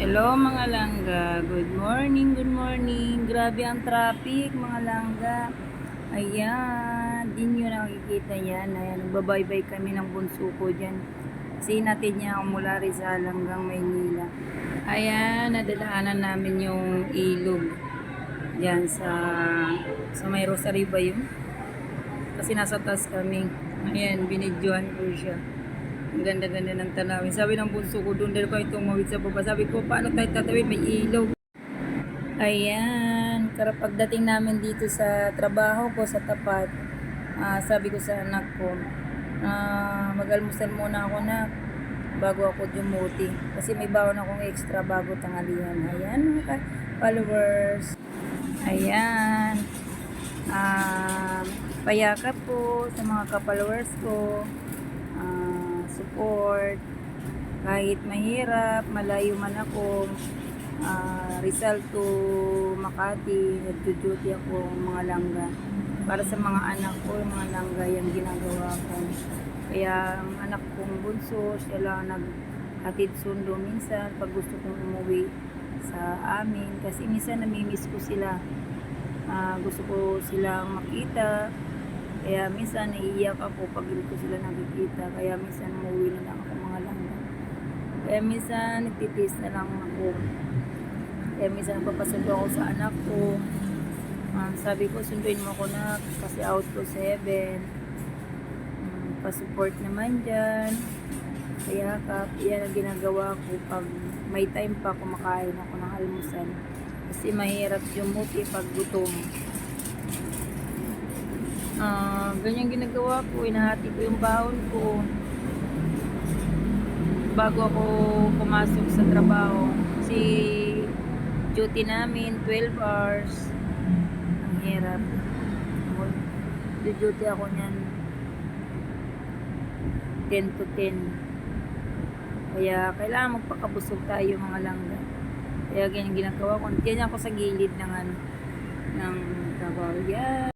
Hello mga langga, good morning, good morning. Grabe ang traffic mga langga. Ayan, di nyo nakikita yan. Ayan, nagbabaybay kami ng bunso ko dyan. Kasi natin niya ako mula Rizal hanggang Maynila. Ayan, nadalaanan namin yung ilog. Yan sa may Rosary ba yun? Kasi nasa taas kami. Ayan, binidyohan ko siya. Ang ganda-ganda ng tanawin. Sabi ng bunso ko, doon ko itong mawid sa baba. Sabi ko, paano tayo tatawid? May ilog. Ayan, pagdating namin dito sa trabaho ko sa tapat, sabi ko sa anak ko, mag-almusal muna ako na bago ako dumuti. Kasi may bawon akong extra bago tanghalian. Ayan, mga followers. Ayan. Payakap po sa mga ka-followers ko. Support kahit mahirap, malayo man ako, Rizal to Makati, nagduduty ako mga langga para sa mga anak ko, mga langga yung ginagawa ko. Kaya ang anak kong bunso, siya lang naghatid sundo minsan pag gusto kong umuwi sa amin kasi minsan namimiss ko sila. Gusto ko silang makita. Kaya minsan naiiyak ako pag hindi ko sila nakikita. Kaya minsan umuwi na lang ako mga langga. Kaya minsan nagtitiis na lang ako. Kaya minsan papasundo ako sa anak ko. Sabi ko, sunduin mo ako na kasi out ko 7. Pasupport naman dyan. Kaya yan ang ginagawa ko pag may time pa kumakain ako ng almusal. Kasi mahirap yumuti pag gutom. Ganyan ginagawa ko, inahati ko yung baon ko bago ako pumasok sa trabaho. Kasi duty namin 12 hours. Ang hirap. Duty ako niyan 10 to 10. Kaya kailangan magpakabusog tayo mga langga. Kaya ganyan ginagawa ko. Ganyan ako sa gilid ng trabaho. Yeah.